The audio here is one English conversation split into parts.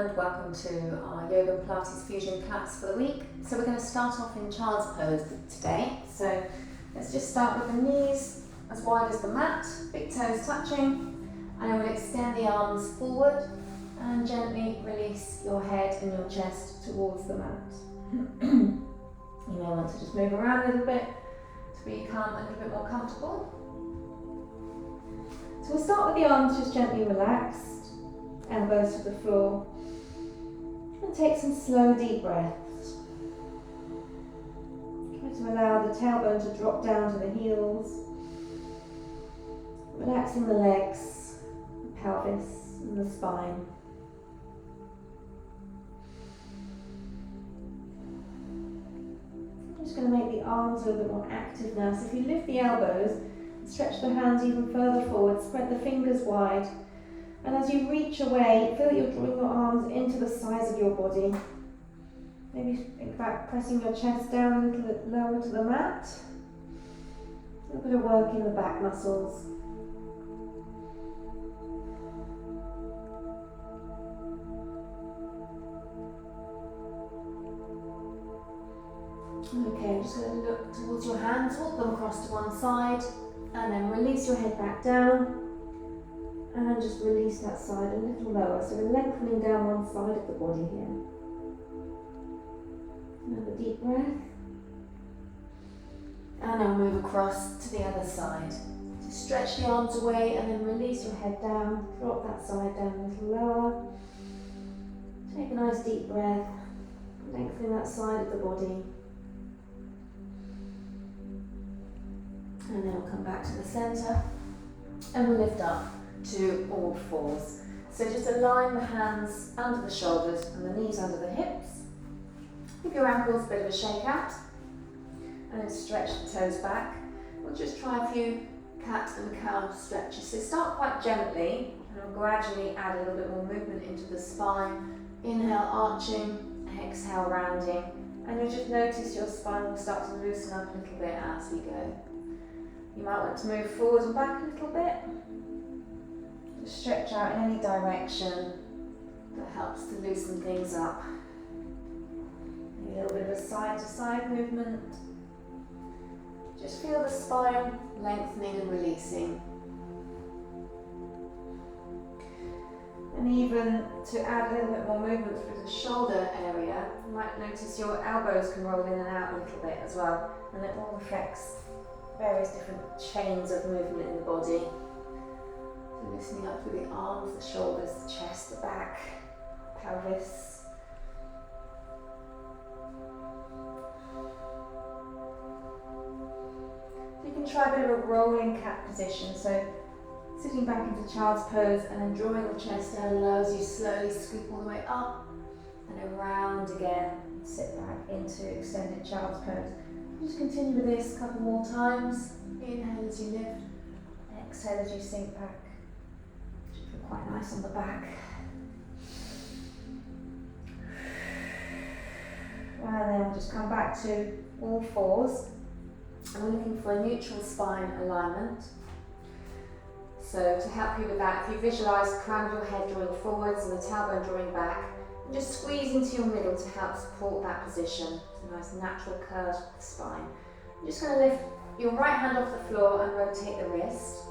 and welcome to our Yoga and Pilates Fusion class for the week. So we're going to start off in child's pose today. So let's just start with the knees as wide as the mat, big toes touching, and I will extend the arms forward and gently release your head and your chest towards the mat. You may want to just move around a little bit to become a little bit more comfortable. So we'll start with the arms just gently relaxed, elbows to the floor, and take some slow deep breaths. Try to allow the tailbone to drop down to the heels, relaxing the legs, the pelvis and the spine. I'm just going to make the arms a little bit more active now. So if you lift the elbows, stretch the hands even further forward, spread the fingers wide. And as you reach away, feel that you're drawing your arms into the sides of your body. Maybe think about pressing your chest down a little bit lower to the mat. A little bit of work in the back muscles. Okay, I'm just going to look towards your hands, walk them across to one side, and then release your head back down. And just release that side a little lower. So we're lengthening down one side of the body here. Another deep breath. And now move across to the other side. So stretch the arms away and then release your head down. Drop that side down a little lower. Take a nice deep breath. Lengthening that side of the body. And then we'll come back to the centre. And we'll lift up to all fours. So just align the hands under the shoulders and the knees under the hips. Give your ankles a bit of a shake out and then stretch the toes back. We'll just try a few cat and cow stretches. So start quite gently and we'll gradually add a little bit more movement into the spine. Inhale, arching, exhale, rounding, and you'll just notice your spine will start to loosen up a little bit as we go. You might want to move forward and back a little bit. Stretch out in any direction that helps to loosen things up. Maybe a little bit of a side to side movement. Just feel the spine lengthening and releasing. And even to add a little bit more movement through the shoulder area, you might notice your elbows can roll in and out a little bit as well, and it all affects various different chains of movement in the body. Loosening up through the arms, the shoulders, the chest, the back, pelvis. You can try a bit of a rolling cat position, so sitting back into child's pose and then drawing the chest down low as you slowly scoop all the way up and then round again. Sit back into extended child's pose. Just continue with this a couple more times. Inhale as you lift, exhale as you sink back. Quite nice on the back. And then we'll just come back to all fours. And we're looking for a neutral spine alignment. So to help you with that, if you visualise the crown of your head drawing forwards and the tailbone drawing back, and just squeeze into your middle to help support that position. It's a nice natural curve of the spine. I'm just going to lift your right hand off the floor and rotate the wrist.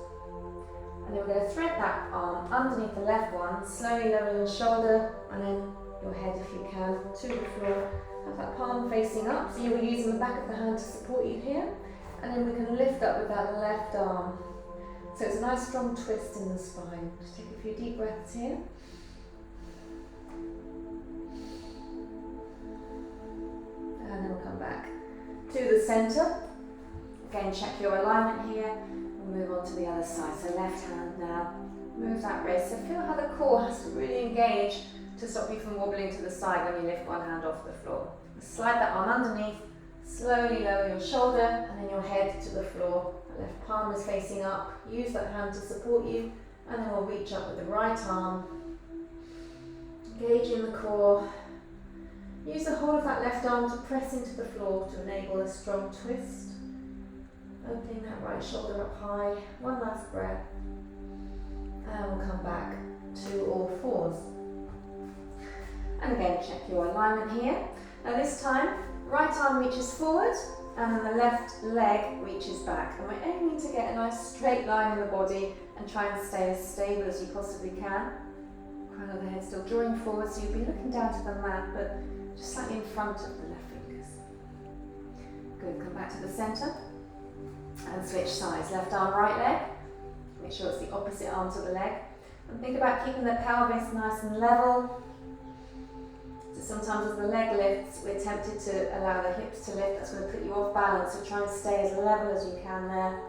And then we're going to thread that arm underneath the left one, slowly lower your shoulder and then your head if you can to the floor. Have that palm facing up, so you're using the back of the hand to support you here. And then we can lift up with that left arm. So it's a nice strong twist in the spine. Just take a few deep breaths here. And then we'll come back to the centre. Again, check your alignment here. Move on to the other side, so left hand now, move that wrist, so feel how the core has to really engage to stop you from wobbling to the side when you lift one hand off the floor. Slide that arm underneath, slowly lower your shoulder and then your head to the floor. The left palm is facing up, use that hand to support you, and then we'll reach up with the right arm, engage in the core, use the whole of that left arm to press into the floor to enable a strong twist. Opening that right shoulder up high, one last breath, and we'll come back to all fours. again, check your alignment here. Now this time, right arm reaches forward and then the left leg reaches back. And we're aiming to get a nice straight line in the body and try and stay as stable as you possibly can. Crown of the head still drawing forward, so you'll be looking down to the mat, but just slightly in front of the left fingers. Good, come back to the centre and switch sides. Left arm, right leg. Make sure it's the opposite arm to the leg. And think about keeping the pelvis nice and level. So sometimes as the leg lifts, we're tempted to allow the hips to lift. That's going to put you off balance, so try and stay as level as you can there.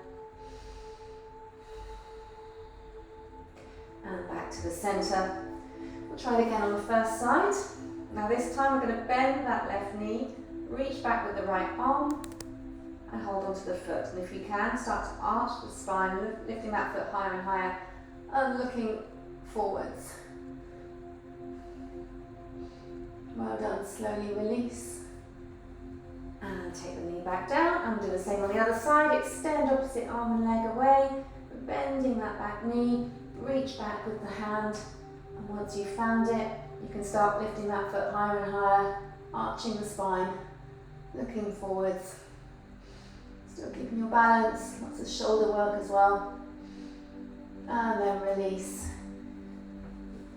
And back to the centre. We'll try it again on the first side. Now this time we're going to bend that left knee, reach back with the right arm and hold onto the foot. And if you can, start to arch the spine, lifting that foot higher and higher and looking forwards. Well done, slowly release. And take the knee back down and do the same on the other side. Extend opposite arm and leg away, bending that back knee, reach back with the hand. And once you've found it, you can start lifting that foot higher and higher, arching the spine, looking forwards. Still keeping your balance, lots of shoulder work as well. And then release.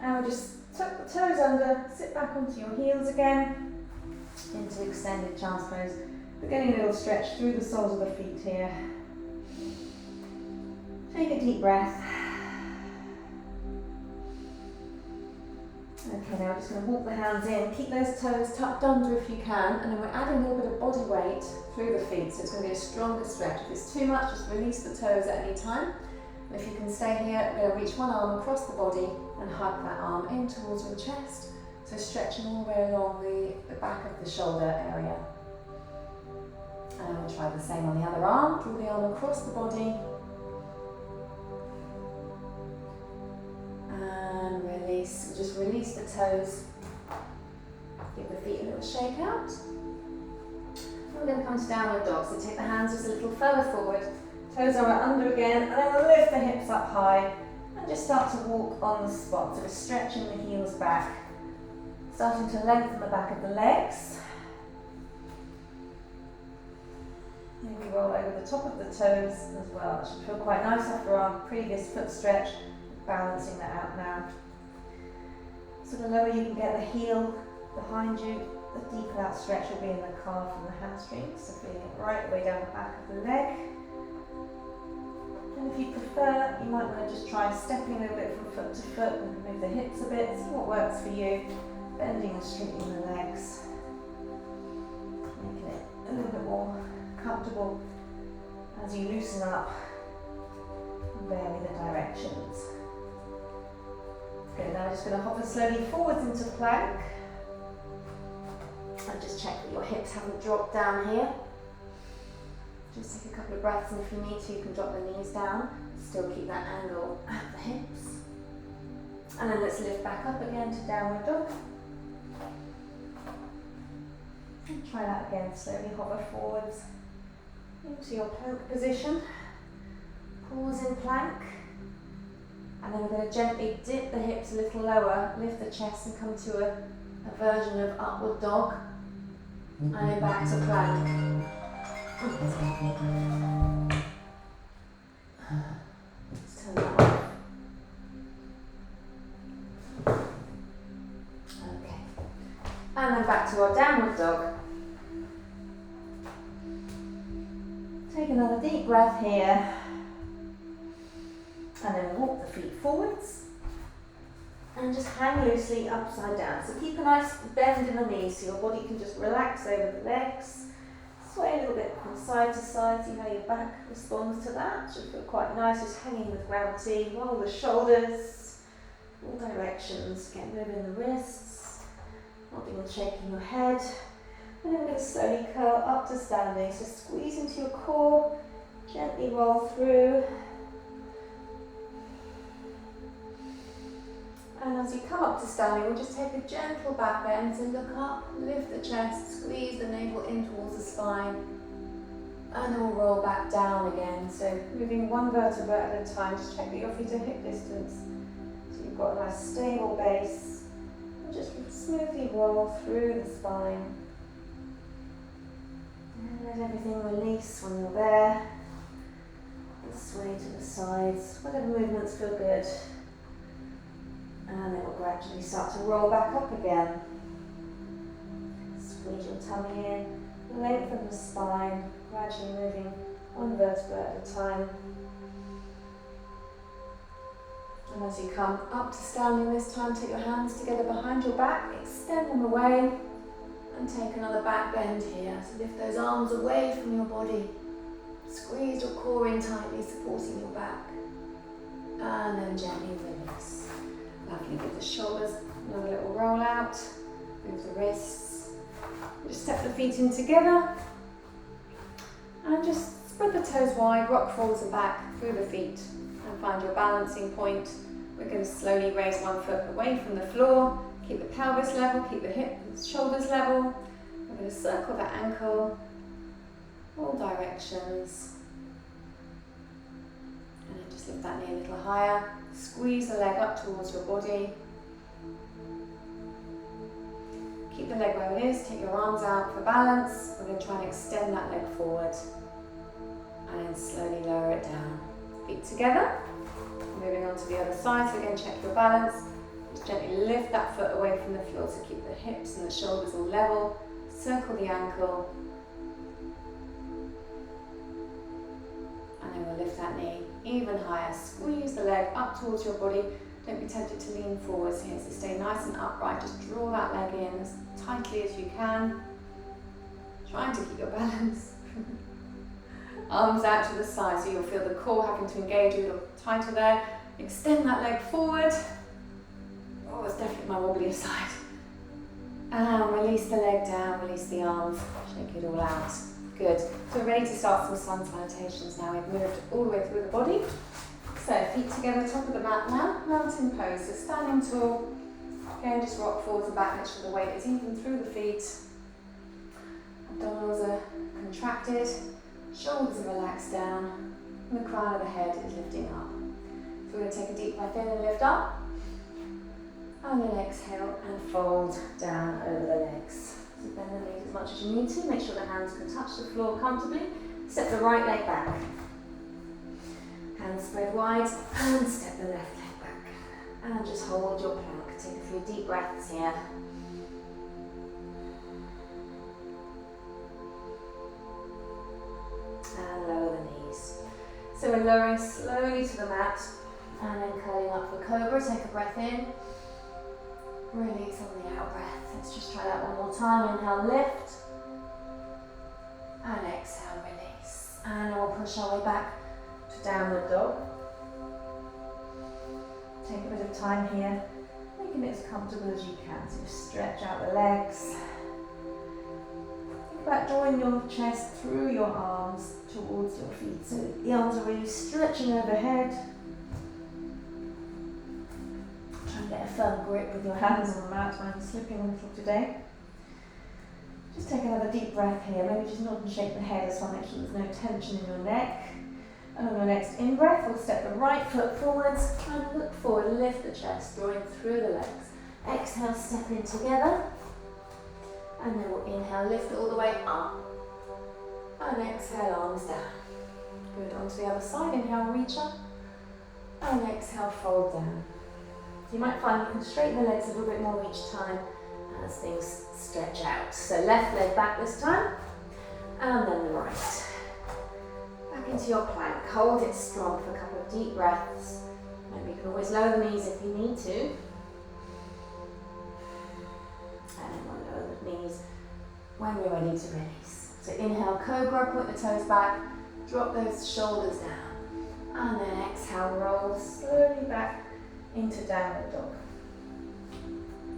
And we'll just tuck the toes under, sit back onto your heels again, into extended child's pose. We're getting a little stretch through the soles of the feet here. Take a deep breath. Okay, now we're just going to walk the hands in, keep those toes tucked under if you can, and then we're adding a little bit of body weight through the feet, so it's going to be a stronger stretch. If it's too much, just release the toes at any time. And if you can stay here, we're going to reach one arm across the body and hug that arm in towards your chest, so stretching all the way along the back of the shoulder area. And we'll try the same on the other arm, draw the arm across the body, and release. Just release the toes. Give the feet a little shake out. We're going to come to downward dog. So take the hands just a little further forward. Toes are under again, and then we'll lift the hips up high and just start to walk on the spot. So we're stretching the heels back, starting to lengthen the back of the legs. Maybe roll over the top of the toes as well. It should feel quite nice after our previous foot stretch. Balancing that out now. So the lower you can get the heel behind you, the deeper that stretch will be in the calf and the hamstrings. So feeling it right the way down the back of the leg. And if you prefer, you might want to just try stepping a little bit from foot to foot and move the hips a bit, see what works for you. Bending and straightening the legs. Making it a little bit more comfortable as you loosen up and vary the directions. Good, now we're just going to hover slowly forwards into plank. And just check that your hips haven't dropped down here. Just take a couple of breaths, and if you need to, you can drop the knees down. Still keep that angle at the hips. And then let's lift back up again to downward dog. And try that again, slowly hover forwards into your plank position. Pause in plank. And then we're going to gently dip the hips a little lower, lift the chest and come to a version of upward dog. And then back to plank. Let's turn that off. Okay. And then back to our downward dog. Take another deep breath here. And then walk the feet forwards and just hang loosely upside down. So keep a nice bend in the knees so your body can just relax over the legs. Sway a little bit from side to side, see how your back responds to that. Should feel quite nice, just hanging with gravity. Roll the shoulders, all directions. Get moving the wrists, nodding and shaking your head. And then we're going to slowly curl up to standing. So squeeze into your core, gently roll through. And as you come up to standing, we'll just take a gentle back bend. So look up, lift the chest, squeeze the navel in towards the spine. And then we'll roll back down again. So moving one vertebra at a time. Just check that your feet are hip distance. So you've got a nice stable base. And just smoothly roll through the spine. And let everything release when you're there. And sway to the sides, whatever movements feel good. And then we'll gradually start to roll back up again. Squeeze your tummy in, lengthen the spine, gradually moving one vertebra at a time. And as you come up to standing this time, take your hands together behind your back, extend them away, and take another back bend here. So lift those arms away from your body. Squeeze your core in tightly, supporting your back. And then gently release. Lovely, give the shoulders another little roll out. Move the wrists. Just step the feet in together. And just spread the toes wide, rock forwards and back through the feet. And find your balancing point. We're going to slowly raise one foot away from the floor. Keep the pelvis level, keep the hips, shoulders level. We're going to circle the ankle, all directions. And then just lift that knee a little higher. Squeeze the leg up towards your body. Keep the leg where it is, take your arms out for balance. We're going to try and extend that leg forward. And then slowly lower it down. Feet together. Moving on to the other side, so again check your balance. Just gently lift that foot away from the floor to keep the hips and the shoulders all level. Circle the ankle. And then we'll lift that knee even higher. Squeeze the leg up towards your body. Don't be tempted to lean forwards here, so stay nice and upright. Just draw that leg in as tightly as you can. Trying to keep your balance. Arms out to the side, so you'll feel the core having to engage a little tighter there. Extend that leg forward. Oh, it's definitely my wobbly side. And release the leg down, release the arms, shake it all out. Good. So we're ready to start some sun salutations now. We've moved all the way through the body. So feet together, top of the mat now, mountain pose. So standing tall. Again, just rock forwards and back, make sure the weight is even through the feet. Abdominals are contracted. Shoulders are relaxed down, and the crown of the head is lifting up. So we're going to take a deep breath in and lift up, and then exhale and fold down over the legs. So bend the knees as much as you need to, make sure the hands can touch the floor comfortably. Step the right leg back. Hands spread wide, and step the left leg back. And just hold your plank. Take a few deep breaths here. And lower the knees. So we're lowering slowly to the mat and then curling up for cobra. Take a breath in. Release on the out breath. Let's just try that one more time. Inhale, lift. And exhale, release. And we'll push our way back to downward dog. Take a bit of time here, making it as comfortable as you can. So just stretch out the legs. About drawing your chest through your arms towards your feet. So the arms are really stretching overhead. Try and get a firm grip with your hands on the mat. I'm slipping a little today. Just take another deep breath here. Maybe just nod and shake the head as well. Make sure there's no tension in your neck. And on your next in-breath, we'll step the right foot forwards and look forward. Lift the chest, drawing through the legs. Exhale, step in together. And then we'll inhale, lift all the way up. And exhale, arms down. Good, onto the other side. Inhale, reach up. And exhale, fold down. You might find you can straighten the legs a little bit more each time as things stretch out. So left leg back this time. And then the right. Back into your plank. Hold it strong for a couple of deep breaths. Maybe you can always lower the knees if you need to. Knees when we're ready to release. So inhale, cobra, point the toes back, drop those shoulders down, and then exhale, roll slowly back into downward dog.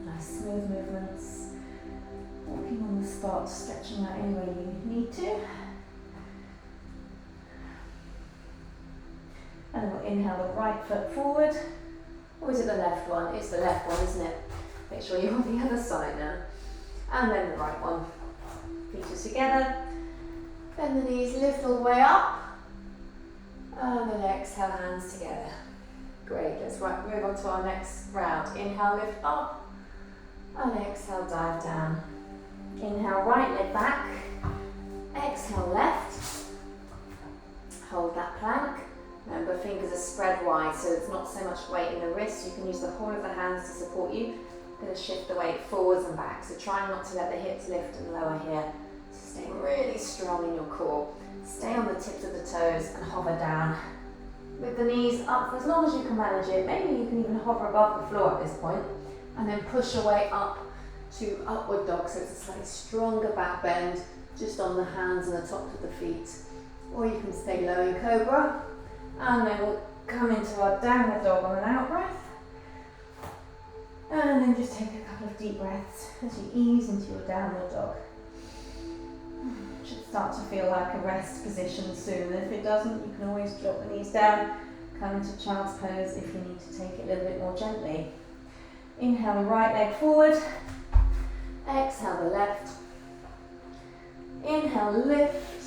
Nice smooth movements, walking on the spot, stretching out in where you need to. And then we'll inhale the right foot forward, or is it the left one? It's the left one, isn't it? Make sure you're on the other side now. And then the right one. Feet are together. Bend the knees, lift all the way up. And then exhale, hands together. Great, let's move on to our next round. Inhale, lift up. And exhale, dive down. Inhale, right leg back. Exhale, left. Hold that plank. Remember, fingers are spread wide, so there's not so much weight in the wrists. You can use the whole of the hands to support you. I'm going to shift the weight forwards and back, so try not to let the hips lift and lower here. So stay really strong in your core. Stay on the tips of the toes and hover down. With the knees up for as long as you can manage it. Maybe you can even hover above the floor at this point. And then push your way up to upward dog, so it's a slightly stronger back bend, just on the hands and the tops of the feet. Or you can stay low in cobra. And then we'll come into our downward dog on an out breath. And then just take a couple of deep breaths as you ease into your downward dog. Should start to feel like a rest position soon. If it doesn't, you can always drop the knees down, come into child's pose if you need to take it a little bit more gently. Inhale, right leg forward. Exhale, the left. Inhale, lift.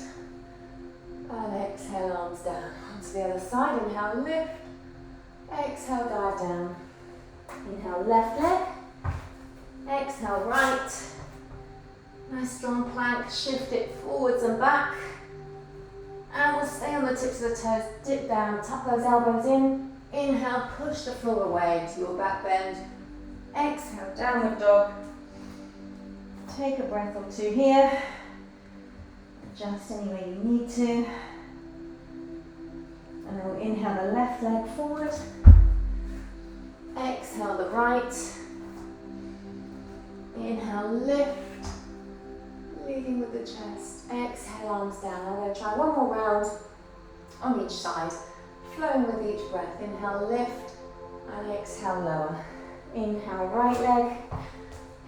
And exhale, arms down. Onto the other side. Inhale, lift. Exhale, dive down. Inhale, left leg. Exhale, right. Nice strong plank. Shift it forwards and back. And we'll stay on the tips of the toes. Dip down, tuck those elbows in. Inhale, push the floor away to your back bend. Exhale, downward dog. Take a breath or two here. Adjust any way you need to. And then we'll inhale the left leg forward. Exhale the right. Inhale, lift. Leading with the chest. Exhale, arms down. I'm going to try one more round on each side. Flowing with each breath. Inhale, lift. And exhale, lower. Inhale, right leg.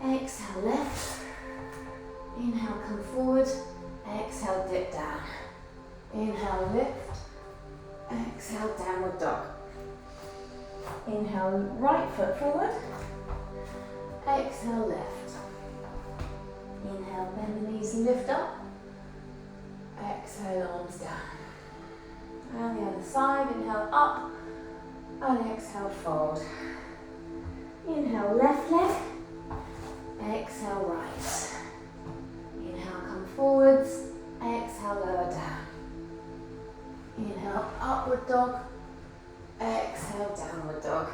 Exhale, left. Inhale, come forward. Exhale, dip down. Inhale, lift. Exhale, downward dog. Inhale, right foot forward. Exhale, left. Inhale, bend the knees, lift up. Exhale, arms down. And the other side, inhale, up. And exhale, fold. Inhale, left leg. Exhale, right. Inhale, come forwards. Exhale, lower down. Inhale, upward dog. Exhale, downward dog.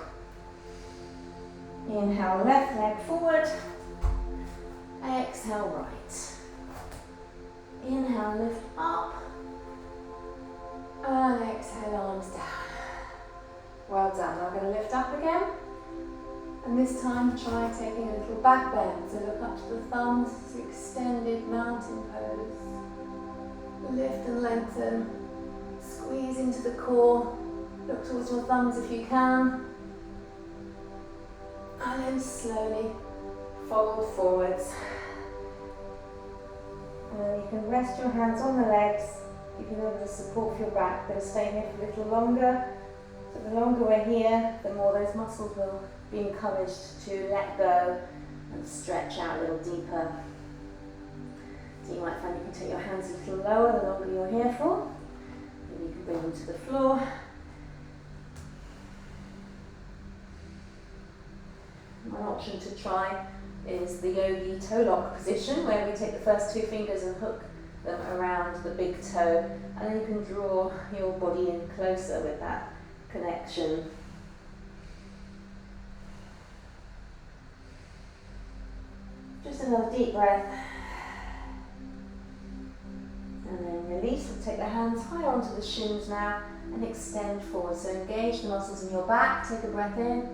Inhale, left leg forward. Exhale, right. Inhale, lift up. And exhale, arms down. Well done. Now we're going to lift up again. And this time try taking a little back bend. So look up to the thumbs, extended mountain pose. Lift and lengthen. Squeeze into the core. Look towards your thumbs if you can. And then slowly fold forwards. And then you can rest your hands on the legs. You can have the support for your back, but stay here for a little longer. So the longer we're here, the more those muscles will be encouraged to let go and stretch out a little deeper. So you might find you can take your hands a little lower the longer you're here for. And you can bring them to the floor. One option to try is the yogi toe lock position, where we take the first two fingers and hook them around the big toe, and then you can draw your body in closer with that connection. Just another deep breath. And then release. We'll take the hands higher onto the shins now and extend forward. So engage the muscles in your back. Take a breath in.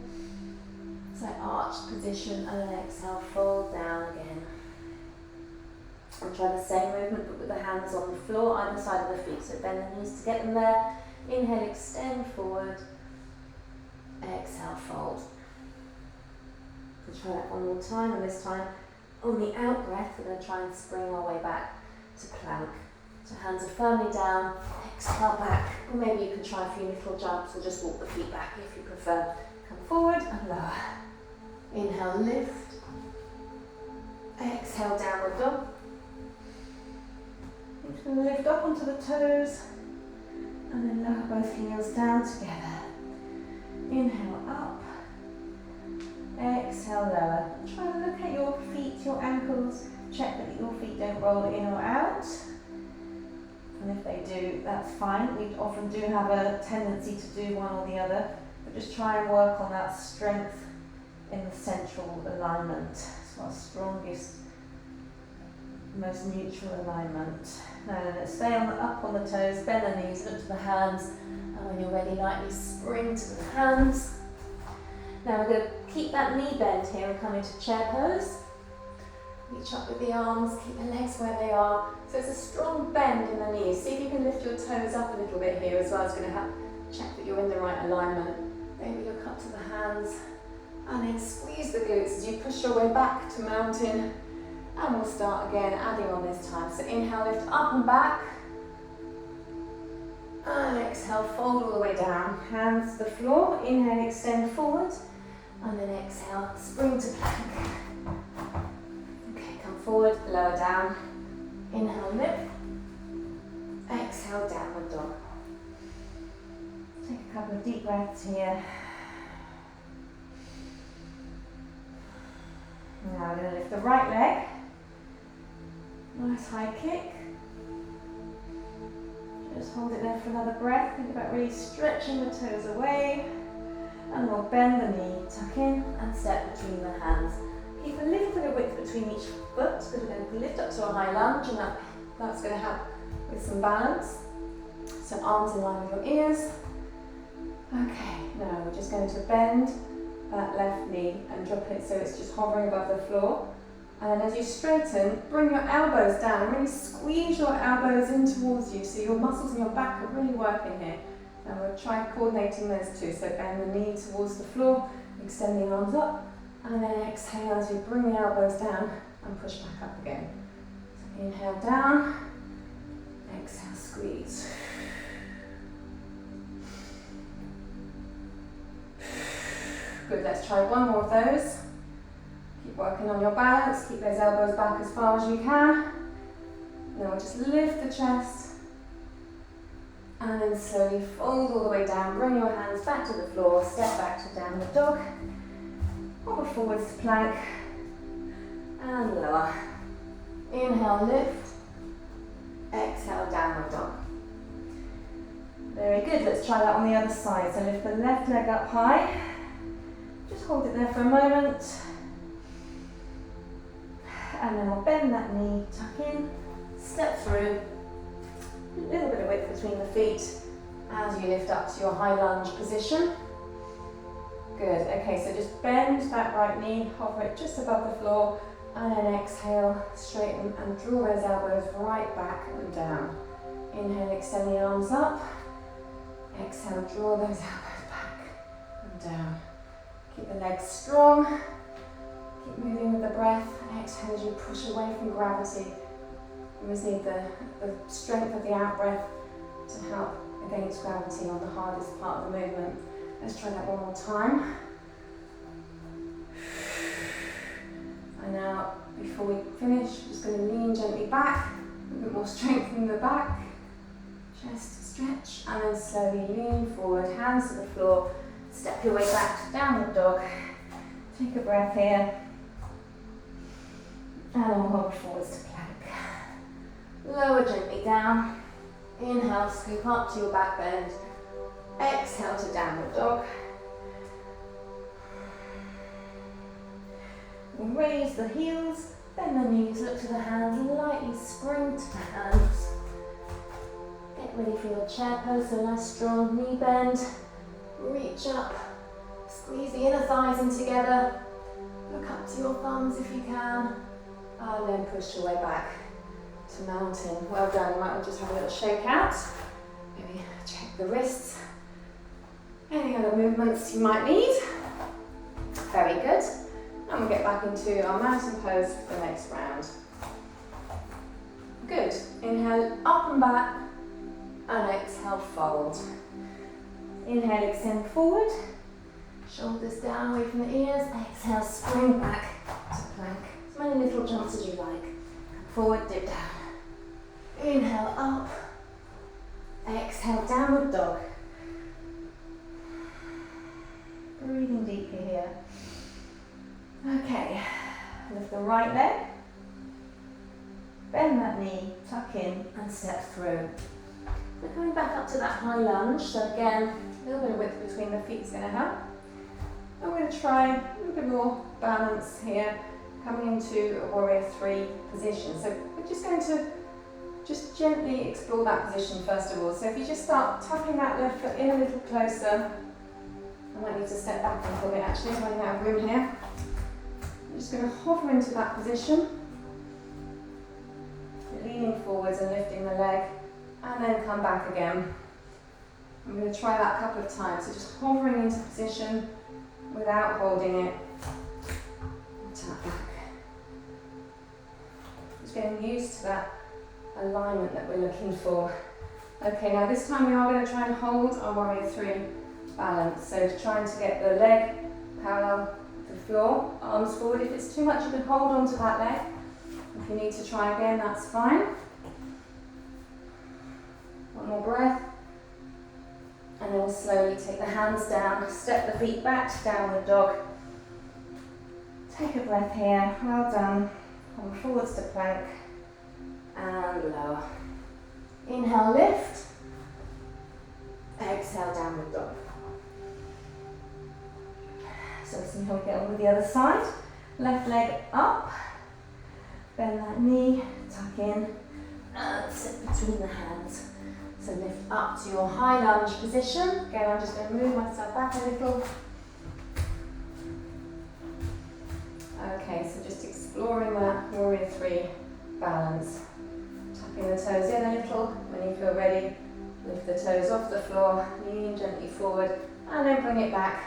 So arched position, and then exhale, fold down again. And try the same movement but with the hands on the floor, either side of the feet. So bend the knees to get them there. Inhale, extend forward. Exhale, fold. And try that one more time, and this time on the out breath, we're going to try and spring our way back to plank. So hands are firmly down, exhale back. Or maybe you can try a few little jumps or just walk the feet back if you prefer. Come forward and lower. Inhale, lift. Exhale, downward dog. You're just going to lift up onto the toes and then lower both heels down together. Inhale, up. Exhale, lower. Try and locate into your ankles. Check that your feet don't roll in or out. And if they do, that's fine. We often do have a tendency to do one or the other, but just try and work on that strength in the central alignment. It's our strongest, most neutral alignment. Now let's stay up on the toes, bend the knees, look to the hands, and when you're ready, lightly spring to the hands. Now we're going to keep that knee bend here and come into chair pose. Reach up with the arms, keep the legs where they are. So it's a strong bend in the knees. See if you can lift your toes up a little bit here as well. It's going to check that you're in the right alignment. Maybe look up to the hands and then squeeze the glutes as you push your way back to mountain. And we'll start again, adding on this time. So inhale, lift up and back. And exhale, fold all the way down. Hands to the floor. Inhale, extend forward. And then exhale, spring to plank. Okay, come forward, lower down. Inhale, lift. Exhale, downward dog. Take a couple of deep breaths here. Now we're going to lift the right leg. Nice high kick. Just hold it there for another breath. Think about really stretching the toes away. And we'll bend the knee, tuck in and step between the hands. Keep a little bit of width between each foot because we're going to lift up to a high lunge and that's going to help with some balance. So arms in line with your ears. Okay, now we're just going to bend that left knee and drop it so it's just hovering above the floor. And as you straighten, bring your elbows down, really squeeze your elbows in towards you so your muscles in your back are really working here. And we'll try coordinating those two. So bend the knee towards the floor, extend the arms up, and then exhale as you bring the elbows down and push back up again. So inhale down, exhale squeeze. Good, let's try one more of those. Keep working on your balance, keep those elbows back as far as you can. Then we'll just lift the chest and then slowly fold all the way down. Bring your hands back to the floor, step back to downward dog. Hover forwards to plank and lower. Inhale, lift. Exhale, downward dog. Very good, let's try that on the other side. So lift the left leg up high. Just hold it there for a moment. And then we'll bend that knee, tuck in, step through. A little bit of width between the feet as you lift up to your high lunge position. Good, okay, so just bend that right knee, hover it just above the floor, and then exhale, straighten and draw those elbows right back and down. Inhale, extend the arms up. Exhale, draw those elbows back and down. Keep the legs strong. Keep moving with the breath. Exhale as you push away from gravity. You just need the strength of the out-breath to help against gravity on the hardest part of the movement. Let's try that one more time. And now, before we finish, just going to lean gently back, a bit more strength in the back, chest stretch, and then slowly lean forward, hands to the floor, step your way back to downward dog. Take a breath here, and then we'll hover forwards to plank. Lower gently down, inhale, scoop up to your back bend, exhale to downward dog. We'll raise the heels, bend the knees, look to the hands, lightly spring to the hands. Get ready for your chair pose, so nice strong knee bend. Reach up, squeeze the inner thighs in together, look up to your thumbs if you can, and then push your way back to mountain. Well done, you might just have a little shake out, maybe check the wrists, any other movements you might need. Very good, and we'll get back into our mountain pose for the next round. Good, inhale up and back, and exhale fold. Inhale, extend forward, shoulders down away from the ears, exhale, spring back to plank. As many little jumps as you like. Forward, dip down. Inhale, up. Exhale, downward dog. Breathing deeply here. Okay, Lift the right leg. Bend that knee, tuck in and step through. We're coming back up to that high lunge. So again, a little bit of width between the feet is going to help. And we're going to try a little bit more balance here, coming into a warrior 3 position. So we're just going to just gently explore that position first of all. So if you just start tucking that left foot in a little closer, I might need to step back a little bit actually, I'm running out of room here. I'm just going to hover into that position, leaning forwards and lifting the leg, and then come back again. I'm going to try that a couple of times, so just hovering into position without holding it. Tap back. Just getting used to that alignment that we're looking for. Okay, now this time we are going to try and hold our warrior 3 balance. So trying to get the leg parallel to the floor, arms forward. If it's too much, you can hold on to that leg. If you need to try again, that's fine. One more breath. And then we'll slowly take the hands down, step the feet back to downward dog. Take a breath here, well done. Come forwards to plank and lower. Inhale, lift. Exhale, downward dog. So let's see how we get on with the other side. Left leg up. Bend that knee, tuck in, and sit between the hands. So lift up to your high lunge position. Again, I'm just going to move myself back a little. Okay, so just exploring that warrior 3 balance. Tucking the toes in a little. When you feel ready, lift the toes off the floor, lean gently forward, and then bring it back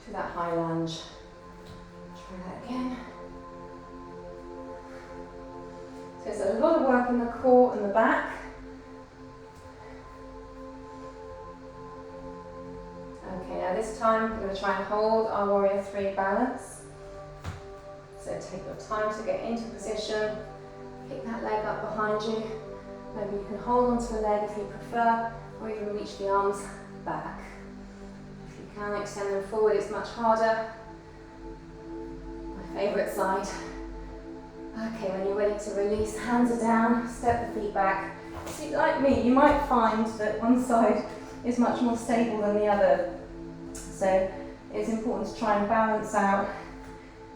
to that high lunge. Try that again. So there's a lot of work in the core and the back. Okay, now this time we're going to try and hold our warrior 3 balance. So take your time to get into position. Pick that leg up behind you. Maybe you can hold onto the leg if you prefer, or even reach the arms back. If you can extend them forward, it's much harder. My favourite side. Okay, when you're ready to release, hands are down, step the feet back. See, like me, you might find that one side is much more stable than the other. So it's important to try and balance out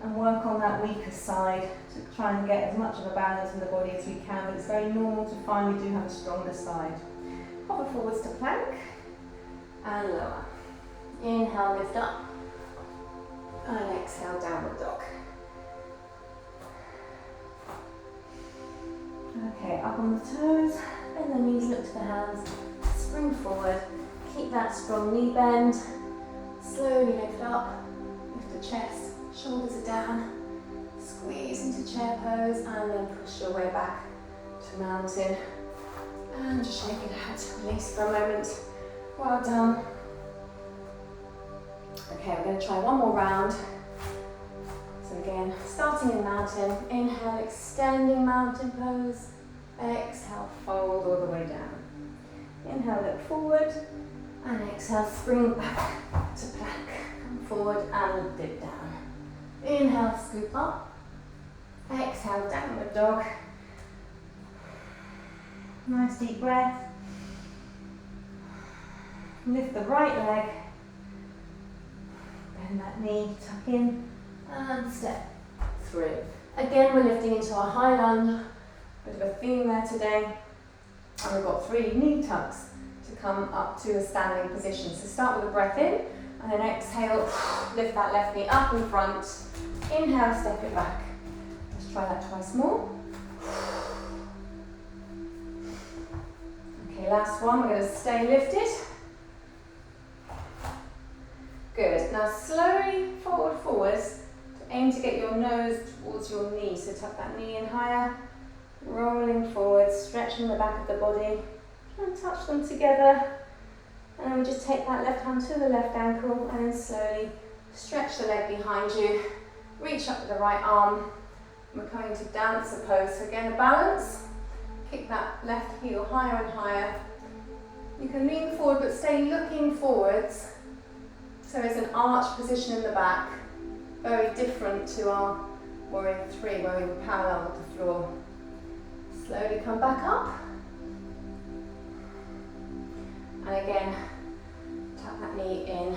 and work on that weaker side to try and get as much of a balance in the body as we can, but it's very normal to find we do have a stronger side. Hover forwards to plank and lower. Inhale, lift up, and exhale, downward dog. Okay, up on the toes, bend the knees, look to the hands, spring forward, keep that strong knee bend, slowly lift up, lift the chest, shoulders are down, squeeze into chair pose, and then push your way back to mountain, and just shake it out, release for a moment, well done. Okay, we're going to try one more round. So again, starting in mountain, inhale, extending mountain pose, exhale, fold all the way down. Inhale, look forward, and exhale, spring back to plank. Come forward and dip down. Inhale, scoop up, exhale, downward dog. Nice deep breath. Lift the right leg, bend that knee, tuck in, and step through. Again, we're lifting into our high lunge. Bit of a theme there today. And we've got 3 knee tucks to come up to a standing position. So start with a breath in, and then exhale, lift that left knee up in front. Inhale, step it back. Let's try that twice more. Okay, last one. We're going to stay lifted. Good. Now slowly forwards. Aim to get your nose towards your knee, so tuck that knee in higher, rolling forward, stretching the back of the body, and touch them together. And then we just take that left hand to the left ankle, and then slowly stretch the leg behind you, reach up with the right arm. We're coming to dancer pose, so again a balance, kick that left heel higher and higher. You can lean forward but stay looking forwards, so it's an arch position in the back. Very different to our Warrior 3, where we parallel with the floor. Slowly come back up. And again, tap that knee in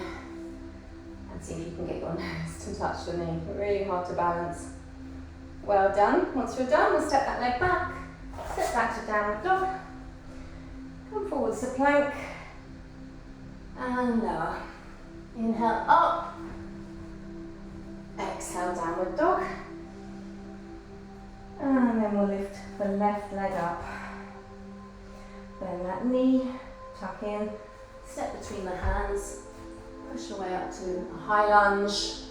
and see if you can get your nose to touch the knee. Really hard to balance. Well done. Once you're done, we'll step that leg back. Step back to downward dog. Come forwards to plank. And lower. Inhale up. Exhale, downward dog. And then we'll lift the left leg up. Bend that knee, tuck in, step between the hands, push your way up to a high lunge,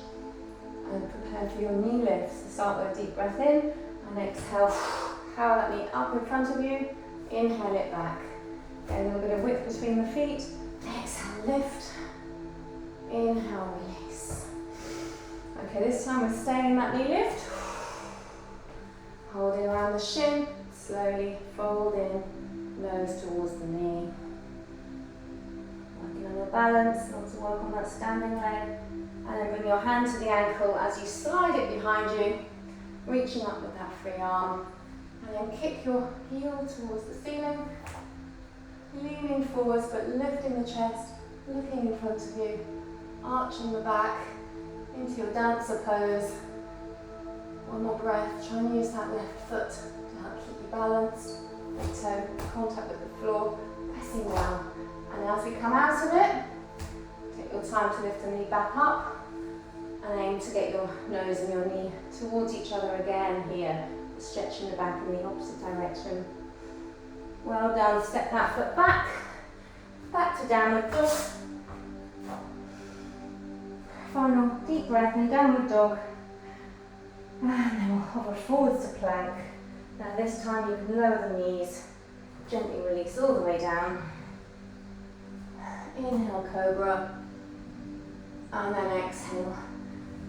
and prepare for your knee lift. So start with a deep breath in, and exhale, power that knee up in front of you, inhale it back. Get a little bit of width between the feet, exhale, lift, inhale, release. Okay, this time we're staying in that knee lift. Holding around the shin, slowly fold in, nose towards the knee. Working on your balance, not to work on that standing leg. And then bring your hand to the ankle as you slide it behind you, reaching up with that free arm. And then kick your heel towards the ceiling, leaning forwards but lifting the chest, looking in front of you, arching the back into your dancer pose. One more breath, try and use that left foot to help keep you balanced. Big toe, contact with the floor, pressing down. And as we come out of it, take your time to lift the knee back up and aim to get your nose and your knee towards each other again here, stretching the back in the opposite direction. Well done, step that foot back, back to downward dog. Final deep breath in downward dog. And then we'll hover forwards to plank. Now this time you can lower the knees, gently release all the way down. Inhale, cobra. And then exhale,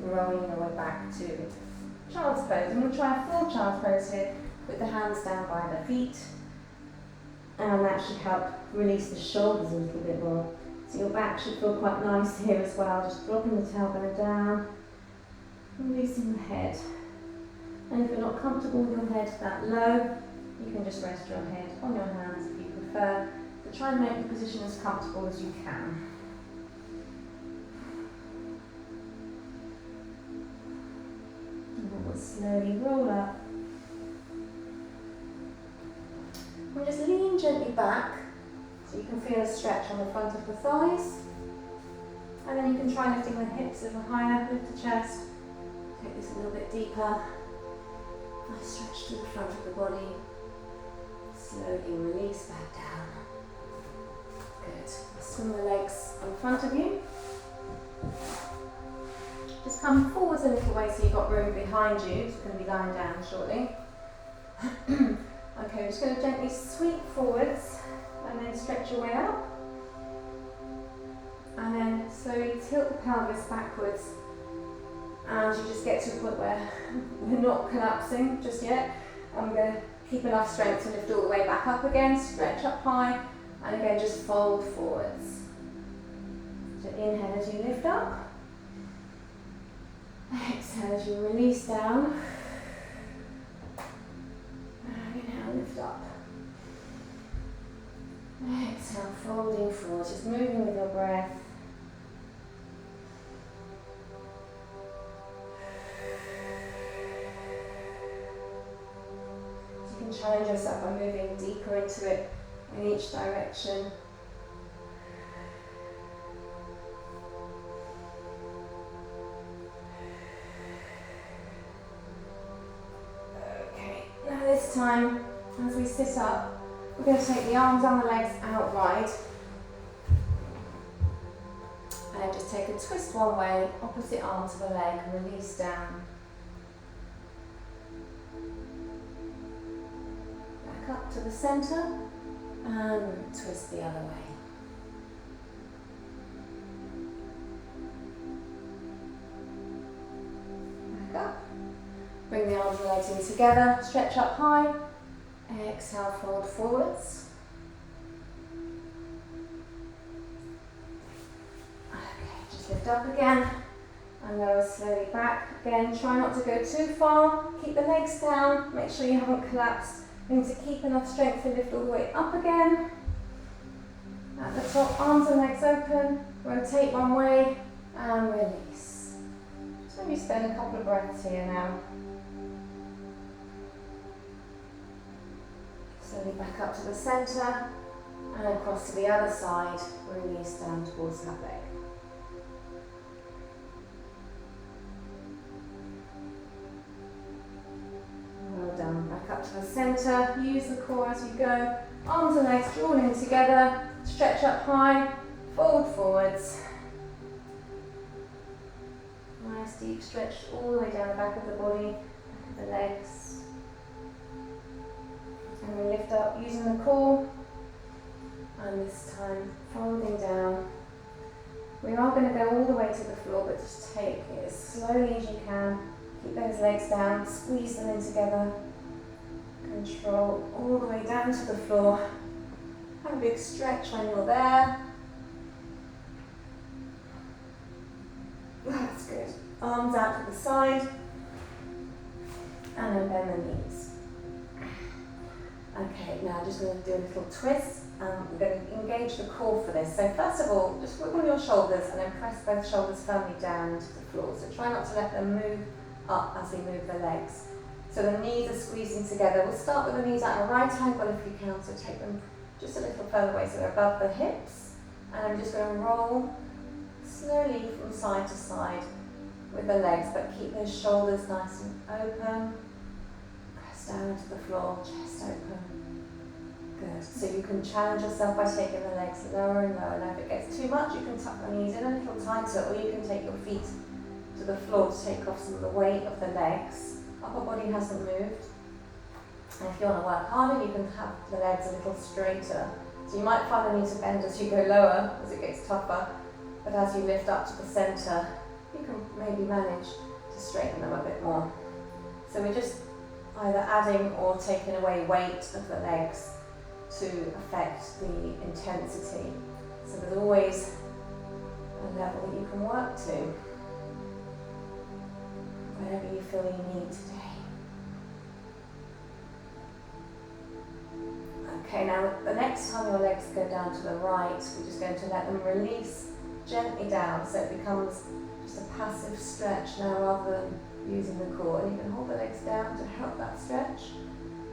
rolling your way back to child's pose. And we'll try a full child's pose here with the hands down by the feet. And that should help release the shoulders a little bit more. So your back should feel quite nice here as well. Just dropping the tailbone down, releasing the head. And if you're not comfortable with your head that low, you can just rest your head on your hands if you prefer. But try and make the position as comfortable as you can. And then we'll slowly roll up. And just lean gently back so you can feel a stretch on the front of the thighs. And then you can try lifting the hips a little higher, lift the chest. Take this a little bit deeper. Nice stretch to the front of the body. Slowly release back down. Good. Swing the legs in front of you. Just come forwards a little way so you've got room behind you. It's going to be lying down shortly. Okay, we're just going to gently sweep forwards and then stretch your way up. And then slowly tilt the pelvis backwards. And you just get to a point where we're not collapsing just yet. I'm going to keep enough strength to lift all the way back up again, stretch up high, and again just fold forwards. So inhale as you lift up. Exhale as you release down. And inhale, lift up. Exhale, folding forwards, just moving with your breath. Challenge yourself by moving deeper into it in each direction. Okay, now this time, as we sit up, we're going to take the arms and the legs out wide. And just take a twist one way, opposite arm to the leg, release down. Up to the centre and twist the other way. Back up. Bring the arms and legs in together, stretch up high. Exhale, fold forwards. Okay, just lift up again and lower slowly back. Again, try not to go too far. Keep the legs down. Make sure you haven't collapsed. You need to keep enough strength to lift all the way up again. At the top, arms and legs open. Rotate one way and release. So maybe spend a couple of breaths here now. Slowly back up to the centre and across to the other side. Release down towards that leg. Well done. Back up to the centre. Use the core as you go. Arms and legs drawn in together. Stretch up high. Fold forwards. Nice deep stretch all the way down the back of the body, back of the legs. And we lift up using the core. And this time folding down. We are going to go all the way to the floor, but just take it as slowly as you can. Keep those legs down, squeeze them in together. Control all the way down to the floor. Have a big stretch when you're there. That's good. Arms out to the side. And then bend the knees. Okay, now just going to do a little twist. We're going to engage the core for this. So first of all, just wiggle your shoulders and then press both shoulders firmly down into the floor. So try not to let them move up as we move the legs. So the knees are squeezing together. We'll start with the knees at a right angle if you can, so take them just a little further away so they're above the hips. And I'm just going to roll slowly from side to side with the legs, but keep those shoulders nice and open. Press down into the floor, chest open. Good. So you can challenge yourself by taking the legs lower and lower. Now if it gets too much, you can tuck the knees in a little tighter, or you can take your feet to the floor to take off some of the weight of the legs. Upper body hasn't moved. And if you want to work harder, you can have the legs a little straighter. So you might find the need to bend as you go lower, as it gets tougher. But as you lift up to the centre, you can maybe manage to straighten them a bit more. So we're just either adding or taking away weight of the legs to affect the intensity. So there's always a level that you can work to, whatever you feel you need today. Okay, now the next time your legs go down to the right, we're just going to let them release gently down, so it becomes just a passive stretch now rather than using the core. And you can hold the legs down to help that stretch.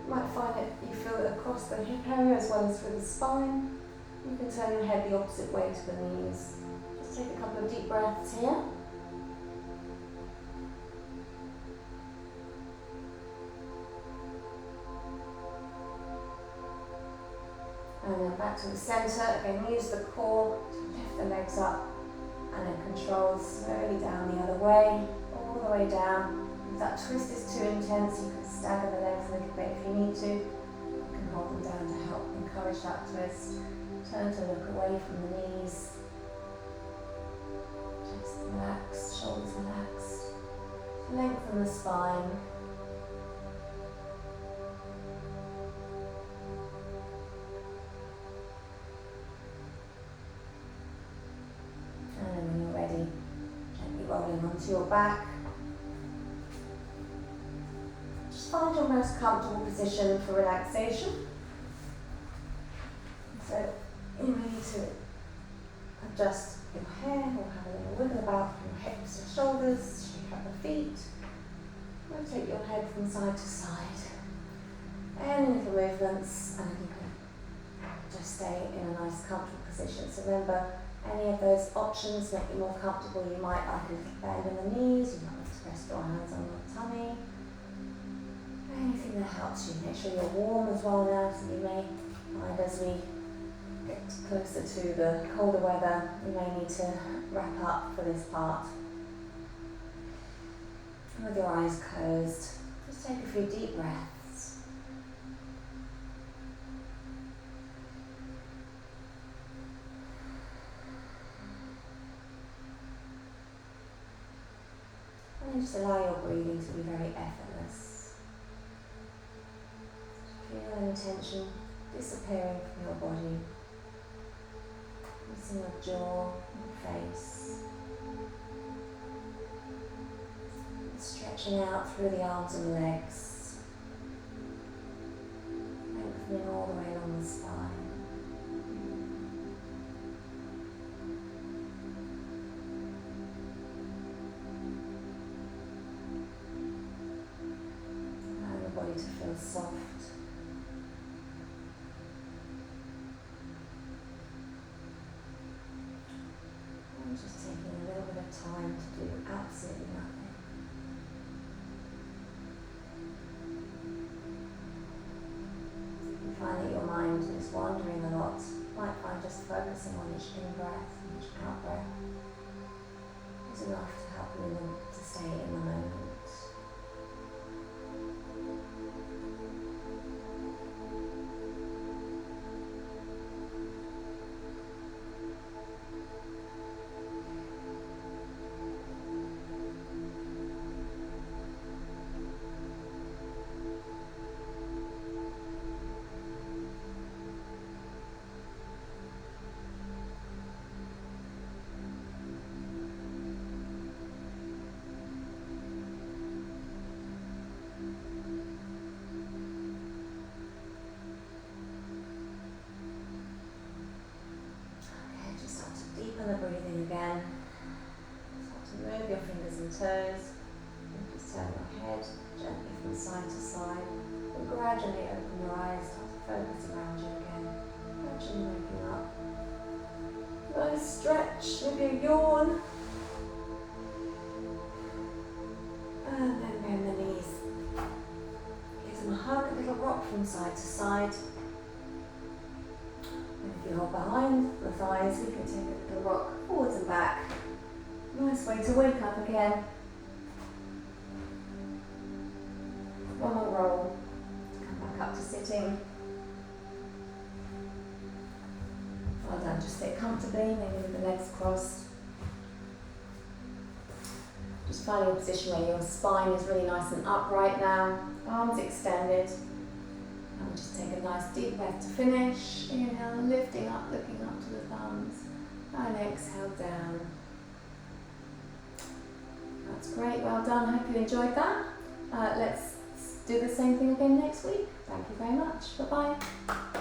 You might find that you feel it across the hip area as well as through the spine. You can turn your head the opposite way to the knees. Just take a couple of deep breaths here. And then back to the centre. Again, use the core to lift the legs up and then control slowly down the other way, all the way down. If that twist is too intense, you can stagger the legs a little bit if you need to. You can hold them down to help encourage that twist. Turn to look away from the knees. Just relaxed, shoulders relaxed. Lengthen the spine. And then when you're ready, gently rolling onto your back. Just find your most comfortable position for relaxation. So you may need to adjust your hair or have a little wiggle about from your hips or shoulders, shake up the feet, rotate your head from side to side. Any little movements and you can just stay in a nice comfortable position. So remember, any of those options make you more comfortable. You might like a little bend in the knees, you might want to rest your hands on your tummy. Anything that helps you. Make sure you're warm as well now, so you may find as we get closer to the colder weather, you may need to wrap up for this part. And with your eyes closed, just take a few deep breaths. And then just allow your breathing to be very effortless. Feel any tension disappearing from your body. Using your jaw and face. Stretching out through the arms and legs, lengthening all the way along the spine. Allow the body to feel soft. And just taking a little bit of time to do absolutely nothing. Find that your mind is wandering a lot, might find just focusing on each in-breath and each out-breath is enough to help you to stay in the moment. Deepen the breathing again. Start to move your fingers and toes. And just turn your head gently from side to side. And gradually open your eyes. Start to focus around you again. Gradually waking up. Nice stretch, maybe a yawn. And then bend the knees. Give them a hug, a little rock from side to side. If you hold behind the thighs, you can take a little rock forwards and back. Nice way to wake up again. One more roll. Come back up to sitting. Well done, just sit comfortably, maybe with the legs crossed. Just finding a position where your spine is really nice and upright now. Arms extended. And just take a nice deep breath to finish. Inhale, lifting up, looking up to the thumbs. And exhale down. That's great, well done. Hope you enjoyed that. Let's do the same thing again next week. Thank you very much. Bye-bye.